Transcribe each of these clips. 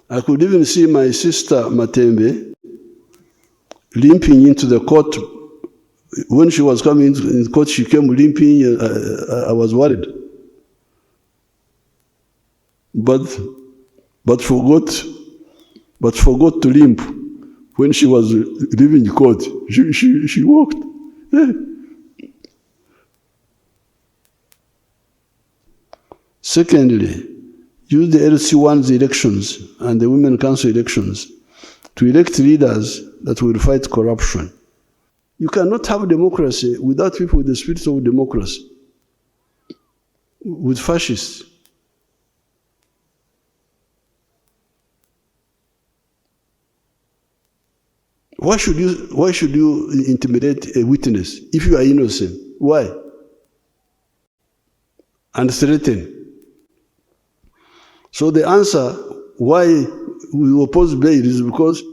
I could even see my sister Matembe limping into the court. When she was coming into court, she came limping. I was worried. But forgot to limp. When she was leaving court, she walked. Secondly, use the LC1's elections and the Women Council elections to elect leaders that will fight corruption. You cannot have democracy without people with the spirit of democracy, with fascists. Why should you intimidate a witness if you are innocent? Why? And threaten. So the answer why we oppose bail is because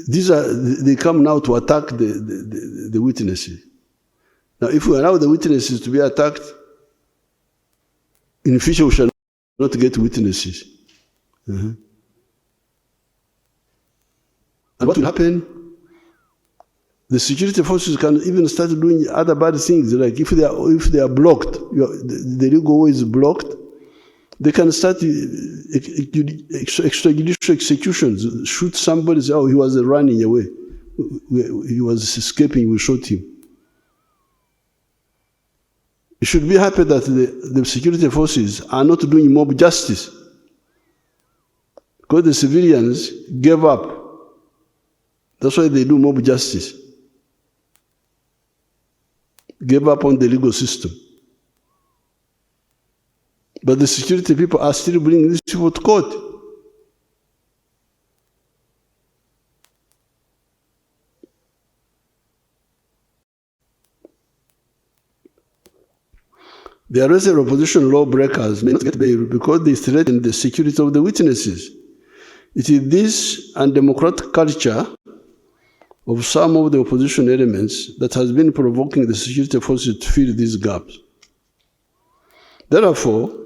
they come now to attack the witnesses. Now, if we allow the witnesses to be attacked, in the future we shall not get witnesses. And what will happen? The security forces can even start doing other bad things, like if they are blocked, the legal way is blocked, they can start extrajudicial executions, shoot somebody, say, oh, he was running away, he was escaping, we shot him. You should be happy that the security forces are not doing mob justice, because the civilians gave up. That's why they do mob justice. Gave up on the legal system. But the security people are still bringing these people to court. The arrested opposition lawbreakers may not get bail because they threaten the security of the witnesses. It is this undemocratic culture of some of the opposition elements that has been provoking the security forces to fill these gaps. Therefore,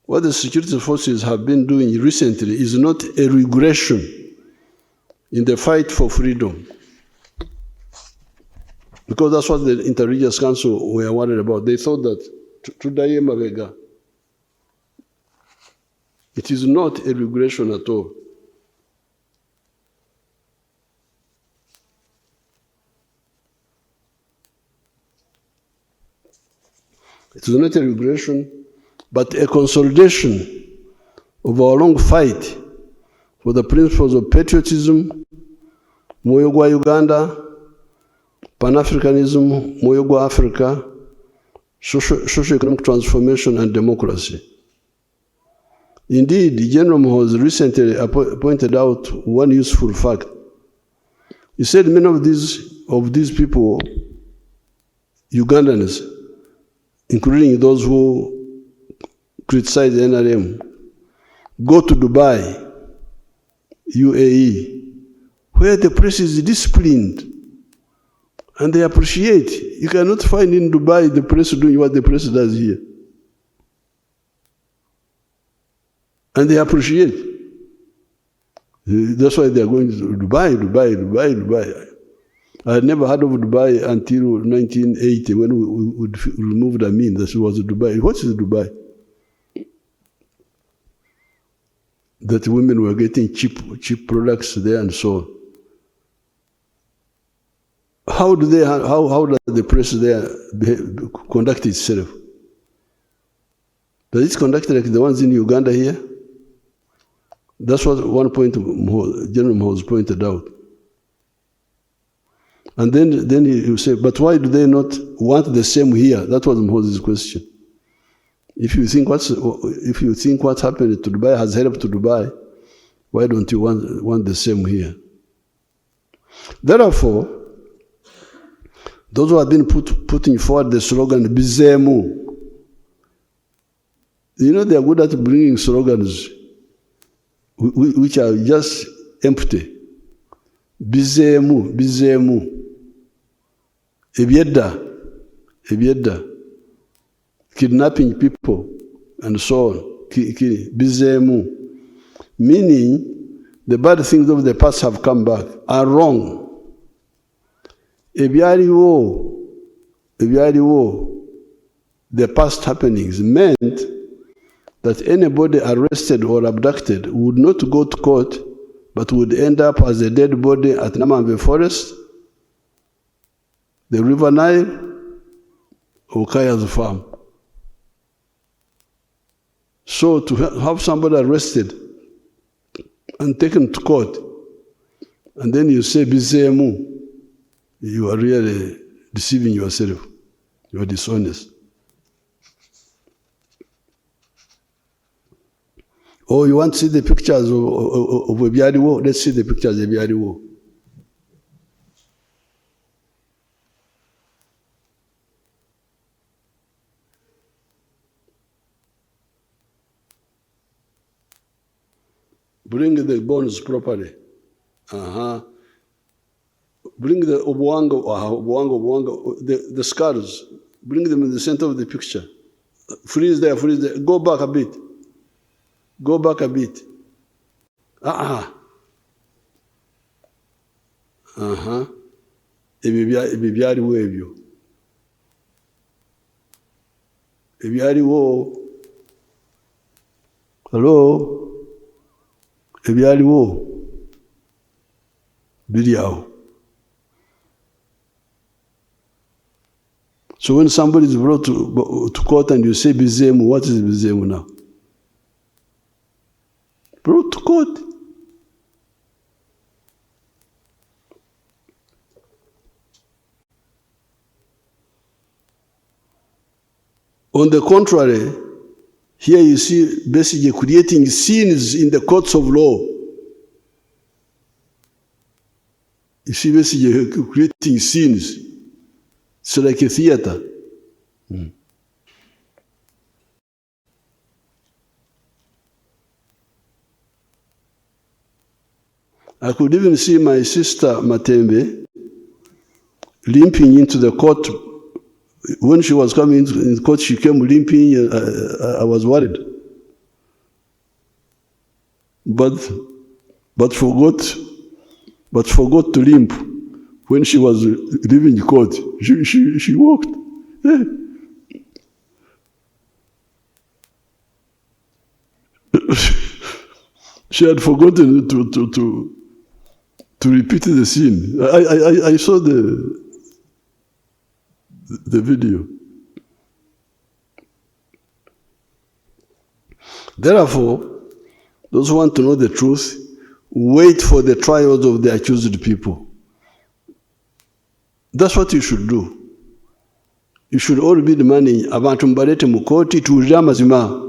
what the security forces have been doing recently is not a regression in the fight for freedom, because that's what the Interreligious Council were worried about. They thought that Tudaye Mabega, it is not a regression at all. It is not a regression, but a consolidation of our long fight for the principles of patriotism, Moyo gwa Uganda, Pan-Africanism, Moyo gwa Africa, socio-economic transformation and democracy. Indeed, General Muhoozi recently pointed out one useful fact. He said many of these people, Ugandans, including those who criticize the NRM, go to Dubai, UAE, where the press is disciplined and they appreciate. You cannot find in Dubai the press doing what the press does here. And they appreciate. That's why they are going to Dubai. I had never heard of Dubai until 1980 when we removed Amin. That was Dubai. What is Dubai? That women were getting cheap products there and so on. How does the press there conduct itself? Does it conduct like the ones in Uganda here? That's what one point General Muhoozi pointed out. And then you say, but why do they not want the same here? That was Muhoozi's question. If you think what happened to Dubai has helped to Dubai, why don't you want the same here? Therefore, those who have been putting forward the slogan Bizemu, they are good at bringing slogans which are just empty. Bizemu. Ebyedda. Kidnapping people and so on. Bizemu. meaning the bad things of the past have come back, are wrong. Ebyaliwo, the past happenings meant that anybody arrested or abducted would not go to court, but would end up as a dead body at Namambe Forest, the River Nile, or Kaya's farm. So to have somebody arrested and taken to court, and then you say, Bizemu, you are really deceiving yourself. You are dishonest. Oh, you want to see the pictures of Ebyaliwo? Let's see the pictures of Ebyaliwo. Bring the bones properly. Bring the obuanga, the skulls. Bring them in the center of the picture. Freeze there, freeze there. Go back a bit. Go back a bit. Ebyaliwo ebyo. Ebyaliwo. Hello? Ebyaliwo. Biri awo. So when somebody is brought to court and you say Bizemu, what is Bizemu now? Brought to court. On the contrary, here you see basically creating scenes in the courts of law. You see basically creating scenes. It's like a theater. I could even see my sister Matembe limping into the court. When she was coming into court, she came limping. I was worried. But forgot to limp. When she was leaving the court, she walked. She had forgotten to repeat the scene. I saw the video. Therefore, those who want to know the truth, wait for the trials of the accused people. That's what you should do. You should all be demanding abantu mbalete mu kooti tuwulire amazima.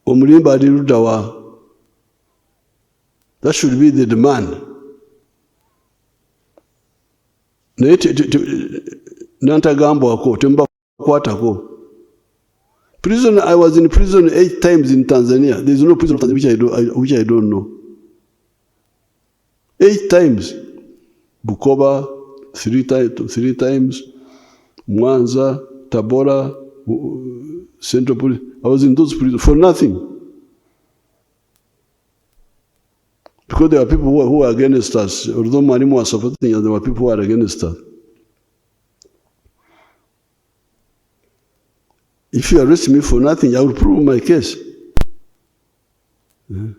Omulimba ali ludda wa? That should be the demand. Naye nantagambwako tembakwatako. Prison, I was in prison 8 times in Tanzania. There is no prison of Tanzania which I don't know. 8 times. Bukoba, 3 times. Mwanza, Tabora, Central Police. I was in those prisons for nothing. Because there were people who were against us. Although Mwalimu was supporting us, there were people who were against us. If you arrest me for nothing, I will prove my case. Yeah.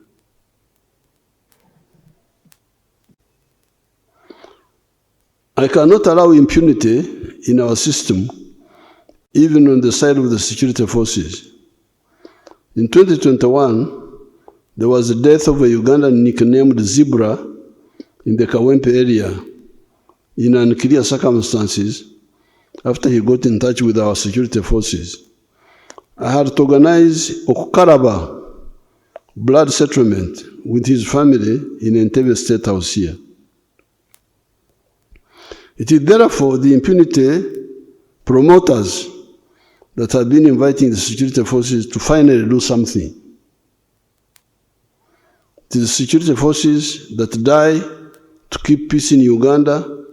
I cannot allow impunity in our system, even on the side of the security forces. In 2021, there was the death of a Ugandan nicknamed Zebra in the Kawempe area in unclear circumstances after he got in touch with our security forces. I had to organize Okukaraba blood settlement with his family in Entebbe State House here. It is therefore the impunity promoters that have been inviting the security forces to finally do something. It is the security forces that die to keep peace in Uganda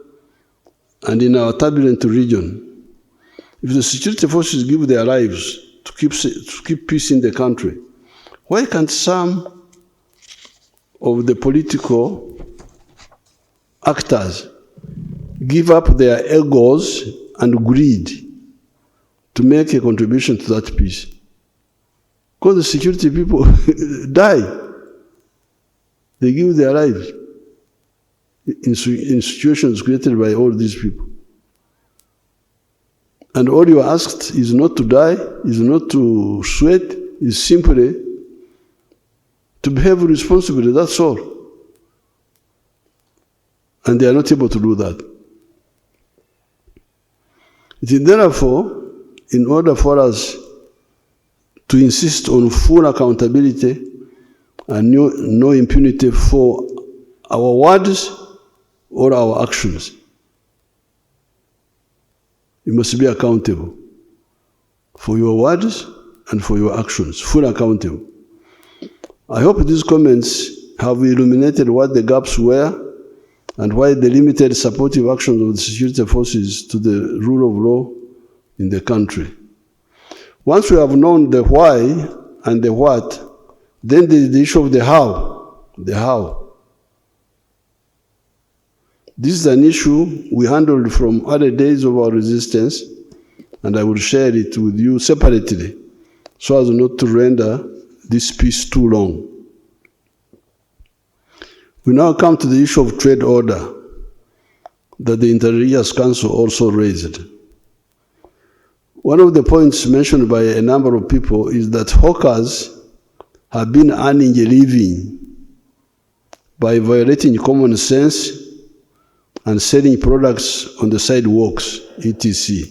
and in our turbulent region. If the security forces give their lives to keep peace in the country, Why can't some of the political actors give up their egos and greed to make a contribution to that peace? Because the security people die. They give their lives in situations created by all these people. And all you are asked is not to die, is not to sweat, is simply to behave responsibly, that's all. And they are not able to do that. It is therefore, in order for us to insist on full accountability and no impunity for our words or our actions, you must be accountable for your words and for your actions, fully accountable. I hope these comments have illuminated what the gaps were and why the limited supportive actions of the security forces to the rule of law in the country. Once we have known the why and the what, then there is the issue of the how. The how. This is an issue we handled from other days of our resistance, and I will share it with you separately so as not to render this piece too long. We now come to the issue of trade order that the Inter-Religious Council also raised. One of the points mentioned by a number of people is that hawkers have been earning a living by violating common sense and selling products on the sidewalks, etc.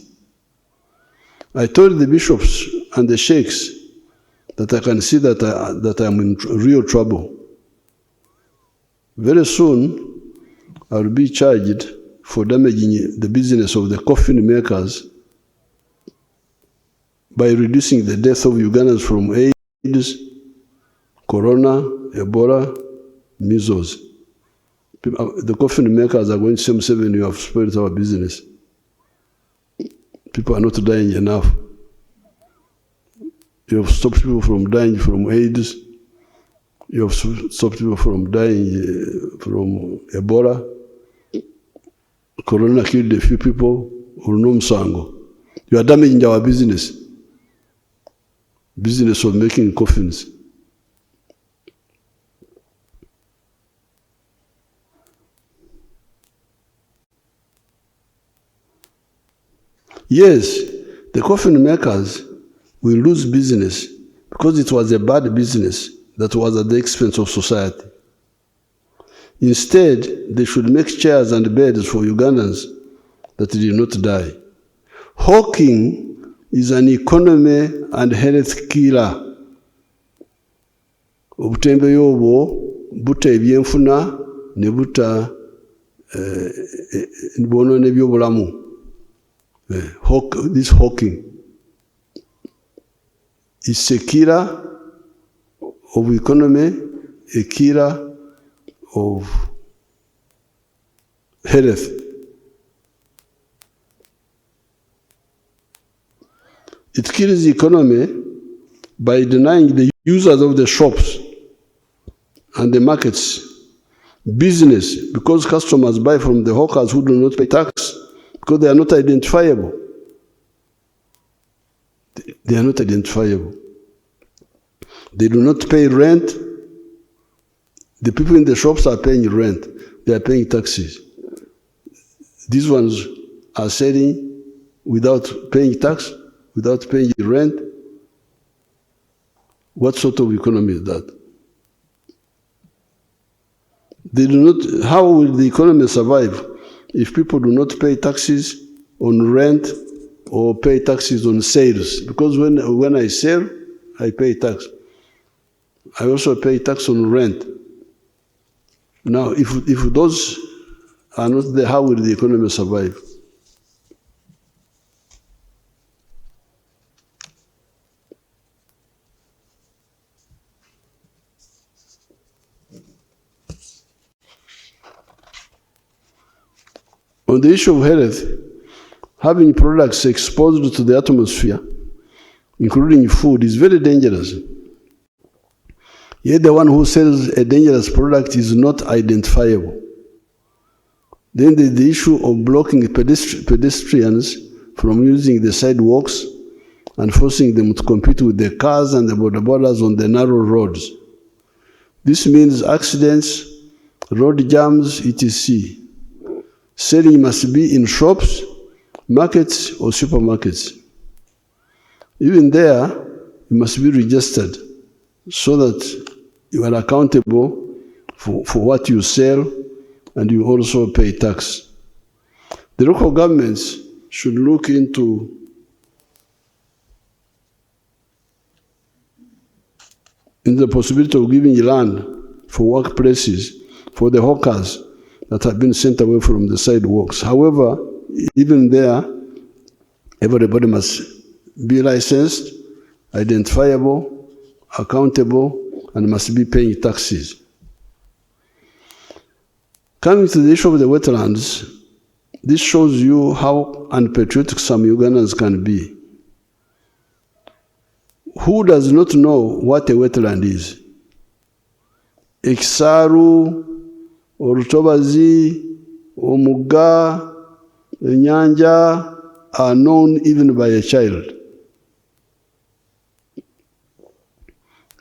I told the bishops and the sheikhs that I can see that I'm in real trouble. Very soon, I will be charged for damaging the business of the coffin makers by reducing the death of Ugandans from AIDS, Corona, Ebola, measles. The coffin makers are going to say, you have spoiled our business. People are not dying enough. You have stopped people from dying from AIDS. You have stopped people from dying from Ebola. Corona killed a few people. You are damaging our business. Business of making coffins. Yes, the coffin makers will lose business because it was a bad business that was at the expense of society. Instead, they should make chairs and beds for Ugandans that did not die. Hawking is an economy and health killer. Obutembeeyi obwo buta ebyenfuna ne buta bwonoona ebyobulamu. This hawking is a killer of economy, a killer of health. It kills the economy by denying the users of the shops and the markets business, because customers buy from the hawkers who do not pay tax because they are not identifiable. They are not identifiable. They do not pay rent. The people in the shops are paying rent. They are paying taxes. These ones are selling without paying tax, without paying rent. What sort of economy is that? They do not. How will the economy survive if people do not pay taxes on rent or pay taxes on sales? Because when I sell, I pay tax. I also pay tax on rent. Now, if those are not there, how will the economy survive? On the issue of health, having products exposed to the atmosphere, including food, is very dangerous. Yet the one who sells a dangerous product is not identifiable. Then there's the issue of blocking pedestrians from using the sidewalks and forcing them to compete with the cars and the bodabodas on the narrow roads. This means accidents, road jams, etc. Selling must be in shops, markets, or supermarkets. Even there, you must be registered so that you are accountable for what you sell, and you also pay tax. The local governments should look into the possibility of giving land for workplaces for the hawkers that have been sent away from the sidewalks. However, even there, everybody must be licensed, identifiable, accountable, and must be paying taxes. Coming to the issue of the wetlands, this shows you how unpatriotic some Ugandans can be. Who does not know what a wetland is? Ekisaru, Orutobazi, Omugga, Enyanja are known even by a child.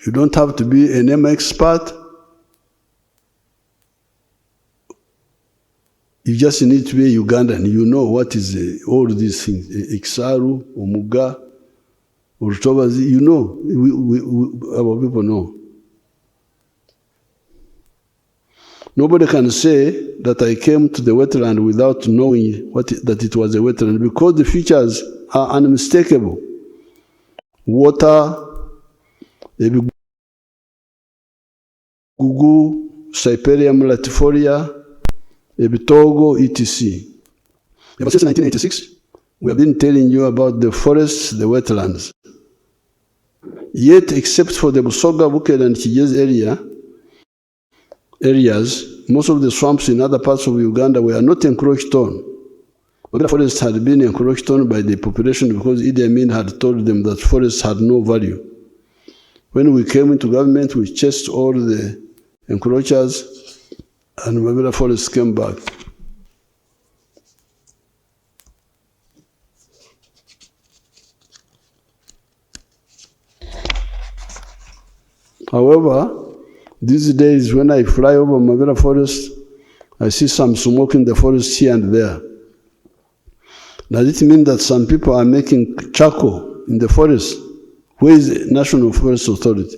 You don't have to be an M expert. You just need to be a Ugandan. You know what is all these things. Ekisaru, Omugga, Orutobazi, you know, our people know. Nobody can say that I came to the wetland without knowing that it was a wetland, because the features are unmistakable. Water, Gugu, Cyperium latifolia, Ebitogo, etc. Ever since 1986, we have been telling you about the forests, the wetlands. Yet, except for the Busoga, Bukel, and Kigezi areas, most of the swamps in other parts of Uganda were not encroached on. Other forests had been encroached on by the population because Idi Amin had told them that forests had no value. When we came into government, we chased all the encroachers, and Mabera forests came back. However, these days when I fly over Mabera forest, I see some smoke in the forest here and there. Does it mean that some people are making charcoal in the forest? Where is the National Forest Authority?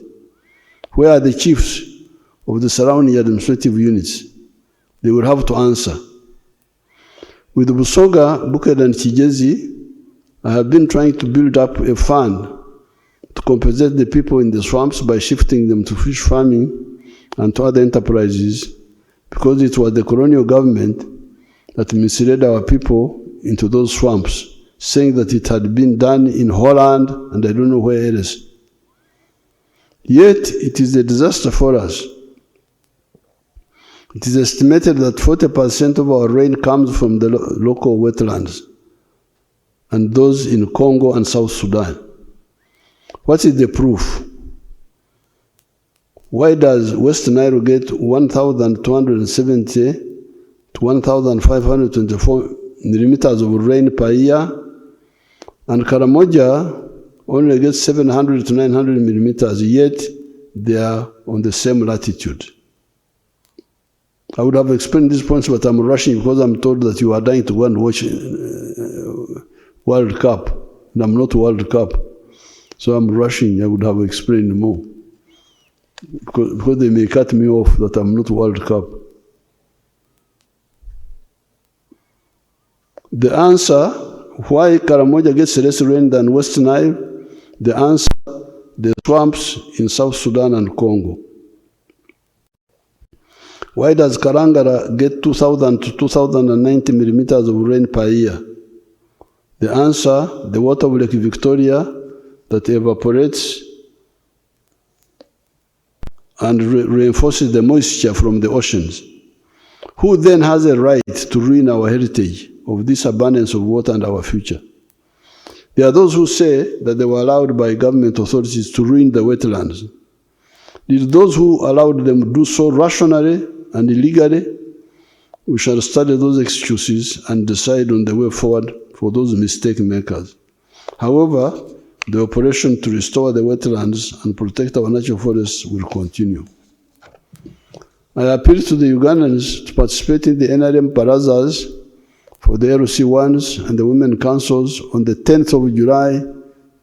Where are the chiefs of the surrounding administrative units? They will have to answer. With Busoga, Bukel, and Kigezi, I have been trying to build up a fund to compensate the people in the swamps by shifting them to fish farming and to other enterprises, because it was the colonial government that misled our people into those swamps, saying that it had been done in Holland and I don't know where else. Yet, it is a disaster for us. It is estimated that 40% of our rain comes from the local wetlands, and those in Congo and South Sudan. What is the proof? Why does West Nile get 1,270 to 1,524 millimeters of rain per year, and Karamoja only gets 700 to 900 millimeters, yet they are on the same latitude? I would have explained these points, but I'm rushing because I'm told that you are dying to go and watch World Cup, and I'm not World Cup. So I'm rushing. I would have explained more. Because they may cut me off that I'm not World Cup. The answer, why Karamoja gets less rain than West Nile, the answer, the swamps in South Sudan and Congo. Why does Karangara get 2,000 to 2,090 millimeters of rain per year? The answer, the water of Lake Victoria that evaporates and reinforces the moisture from the oceans. Who then has a right to ruin our heritage of this abundance of water and our future? There are those who say that they were allowed by government authorities to ruin the wetlands. Did those who allowed them do so rationally and illegally? We shall study those excuses and decide on the way forward for those mistake makers. However, the operation to restore the wetlands and protect our natural forests will continue. I appeal to the Ugandans to participate in the NRM barazas for the LC1s and the Women Councils on the 10th of July,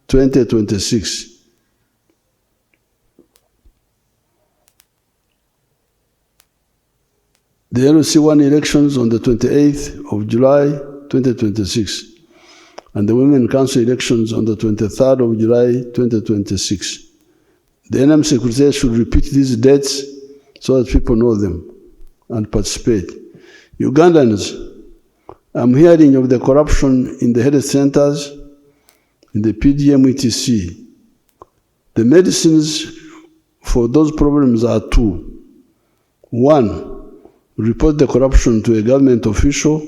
2026. The LC1 elections on the 28th of July, 2026, and the Women Council elections on the 23rd of July, 2026. The NM Secretariat should repeat these dates so that people know them and participate. Ugandans, I'm hearing of the corruption in the health centers, in the PDM, etc. The medicines for those problems are two. One, report the corruption to a government official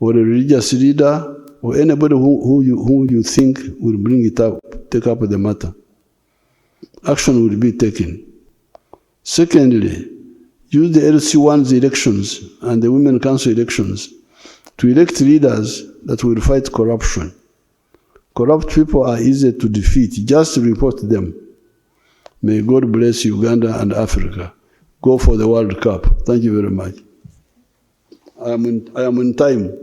or a religious leader or anybody who you think will bring it up, take up the matter. Action will be taken. Secondly, use the LC1's elections and the Women Council elections to elect leaders that will fight corruption. Corrupt people are easy to defeat. Just report them. May God bless Uganda and Africa. Go for the World Cup. Thank you very much. I am in time.